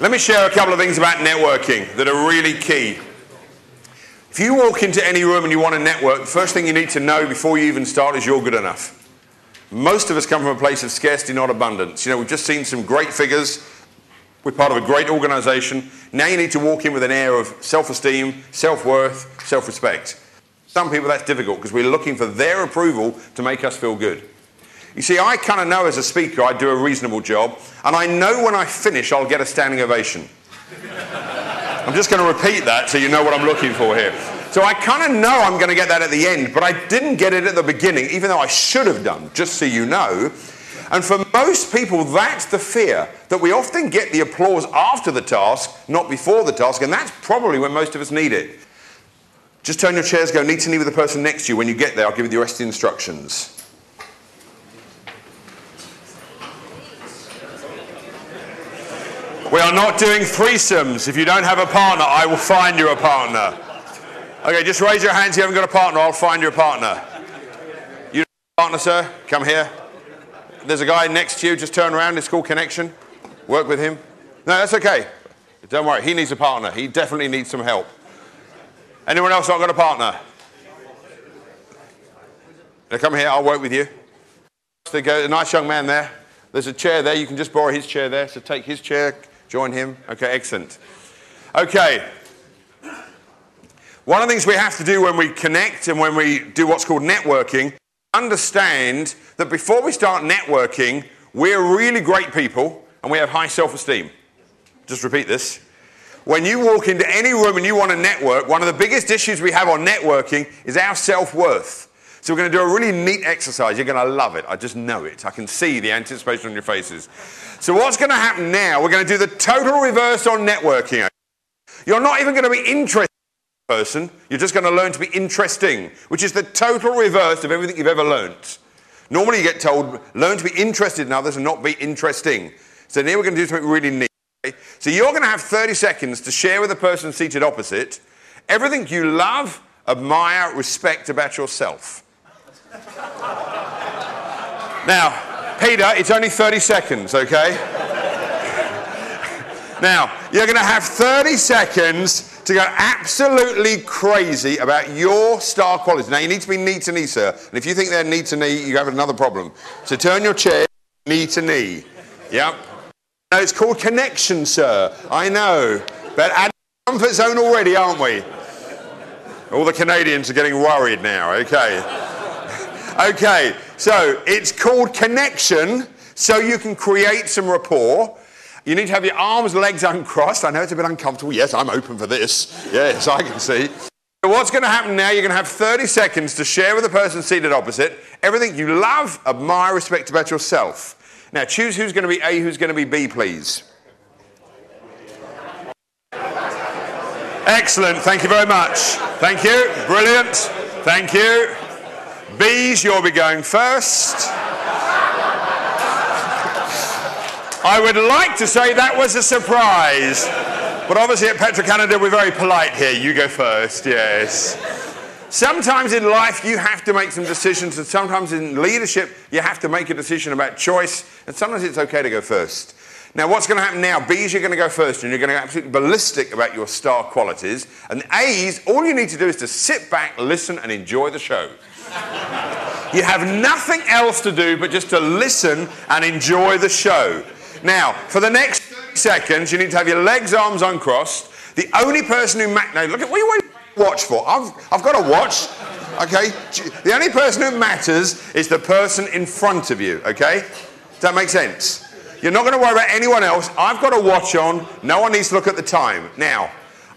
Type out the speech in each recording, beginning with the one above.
Let me share a couple of things about networking that are really key. If you walk into any room and you want to network, the first thing you need to know before you even start is you're good enough. Most of us come from a place of scarcity, not abundance. You know, we've just seen some great figures. We're part of a great organization. Now you need to walk in with an air of self-esteem, self-worth, self-respect. Some people that's difficult because we're looking for their approval to make us feel good. You see, I kind of know as a speaker I do a reasonable job, and I know when I finish I'll get a standing ovation. I'm just going to repeat that so you know what I'm looking for here. So I kind of know I'm going to get that at the end, but I didn't get it at the beginning, even though I should have done, just so you know. And for most people, that's the fear, that we often get the applause after the task, not before the task, and that's probably when most of us need it. Just turn your chairs, go knee to knee with the person next to you. When you get there, I'll give you the rest of the instructions. We are not doing threesomes. If you don't have a partner, I will find you a partner. Okay, just raise your hands if you haven't got a partner. I'll find you a partner. You don't have a partner, sir? Come here. There's a guy next to you. Just turn around. It's called connection. Work with him. No, that's okay. Don't worry. He needs a partner. He definitely needs some help. Anyone else not got a partner? Now come here. I'll work with you. There's a nice young man there. There's a chair there. You can just borrow his chair there. So take his chair. Join him. Okay, excellent. Okay. One of the things we have to do when we connect and when we do what's called networking, understand that before we start networking, we're really great people and we have high self-esteem. Just repeat this. When you walk into any room and you want to network, one of the biggest issues we have on networking is our self-worth. So we're going to do a really neat exercise. You're going to love it. I just know it. I can see the anticipation on your faces. So what's going to happen now, we're going to do the total reverse on networking. You're not even going to be interested in a person. You're just going to learn to be interesting, which is the total reverse of everything you've ever learned. Normally you get told, learn to be interested in others and not be interesting. So now we're going to do something really neat. Okay? So you're going to have 30 seconds to share with the person seated opposite everything you love, admire, respect about yourself. Now, Peter, it's only 30 seconds, okay? Now, you're going to have 30 seconds to go absolutely crazy about your star qualities. Now, you need to be knee to knee, sir. And if you think they're knee to knee, you have another problem. So turn your chair knee to knee. Yep. No, it's called connection, sir. I know. But at the comfort zone already, aren't we? All the Canadians are getting worried now, okay? Okay, so it's called connection, so you can create some rapport. You need to have your arms, legs uncrossed. I know it's a bit uncomfortable. Yes, I'm open for this. Yes, I can see. So what's going to happen now, you're going to have 30 seconds to share with the person seated opposite everything you love, admire, respect about yourself. Now, choose who's going to be A, who's going to be B, please. Excellent. Thank you very much. Thank you. Brilliant. Thank you. B's, you'll be going first. I would like to say that was a surprise. But obviously at Petro Canada, we're very polite here. You go first, yes. Sometimes in life, you have to make some decisions. And sometimes in leadership, you have to make a decision about choice. And sometimes it's okay to go first. Now, what's going to happen now? B's, you're going to go first. And you're going to go absolutely ballistic about your star qualities. And A's, all you need to do is to sit back, listen, and enjoy the show. You have nothing else to do but just to listen and enjoy the show. Now, for the next 30 seconds, you need to have your legs, arms uncrossed. The only person who now look at what are you waiting to watch for? I've got to watch. Okay? The only person who matters is the person in front of you. Okay? Does that make sense? You're not going to worry about anyone else. I've got a watch on. No one needs to look at the time. Now,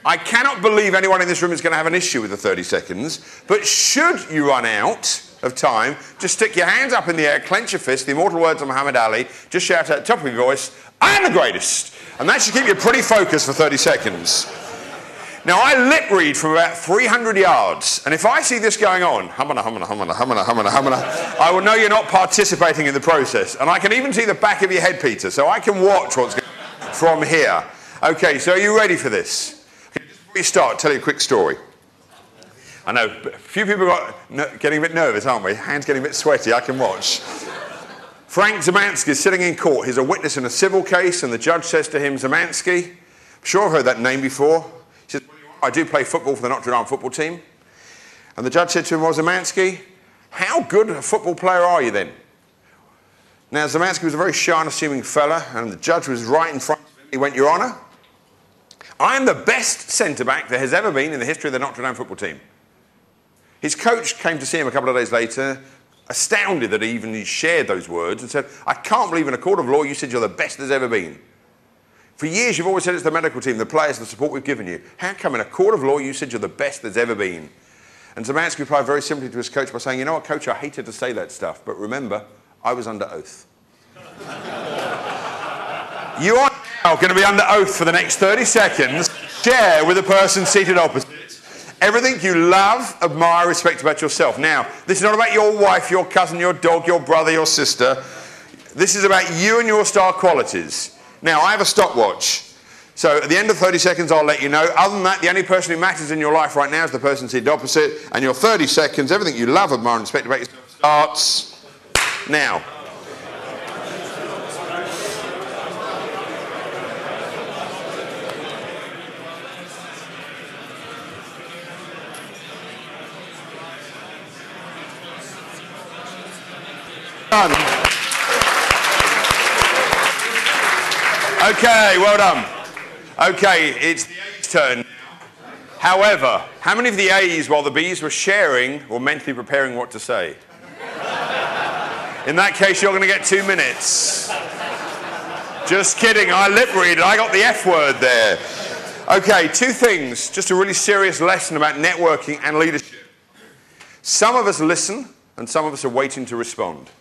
I cannot believe anyone in this room is going to have an issue with the 30 seconds, but should you run out of time, just stick your hands up in the air, clench your fist, the immortal words of Muhammad Ali, just shout at the top of your voice, I am the greatest. And that should keep you pretty focused for 30 seconds. Now, I lip read from about 300 yards, and if I see this going on, humana, I will know you're not participating in the process. And I can even see the back of your head, Peter, so I can watch what's going on from here. Okay, so are you ready for this? Before we start, I'll tell you a quick story. I know, a few people are getting a bit nervous, aren't we? Hands getting a bit sweaty, I can watch. Frank Zemansky is sitting in court. He's a witness in a civil case, and the judge says to him, Zemansky, I'm sure I've heard that name before. He says, I do play football for the Notre Dame football team. And the judge said to him, well, Zemansky, how good a football player are you then? Now, Zemansky was a very shy and unassuming fella, and the judge was right in front of him. He went, Your Honour, I am the best centre-back there has ever been in the history of the Notre Dame football team. His coach came to see him a couple of days later, astounded that he even shared those words, and said, I can't believe in a court of law you said you're the best there's ever been. For years you've always said it's the medical team, the players, the support we've given you. How come in a court of law you said you're the best there's ever been? And Zemansky replied very simply to his coach by saying, you know what, coach, I hated to say that stuff, but remember, I was under oath. You are now going to be under oath for the next 30 seconds. Share with the person seated opposite everything you love, admire, respect about yourself. Now, this is not about your wife, your cousin, your dog, your brother, your sister. This is about you and your star qualities. Now, I have a stopwatch. So at the end of 30 seconds, I'll let you know. Other than that, the only person who matters in your life right now is the person seated opposite. And your 30 seconds, everything you love, admire, and respect about yourself starts now. Done. Okay, well done. Okay, it's the A's turn. However, how many of the A's, while the B's were sharing, were mentally preparing what to say? In that case, you're going to get 2 minutes. Just kidding, I lip read. I got the F word there. Okay, 2 things. Just a really serious lesson about networking and leadership. Some of us listen, and some of us are waiting to respond.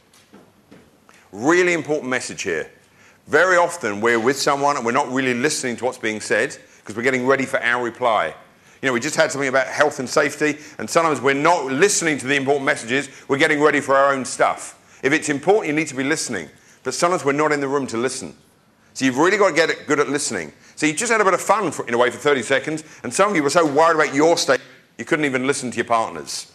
Really important message here. Very often we're with someone and we're not really listening to what's being said because we're getting ready for our reply. You know, we just had something about health and safety, and sometimes we're not listening to the important messages, we're getting ready for our own stuff. If it's important, you need to be listening, but sometimes we're not in the room to listen. So you've really got to get good at listening. So you just had a bit of fun in a way for 30 seconds, and some of you were so worried about your state, you couldn't even listen to your partners.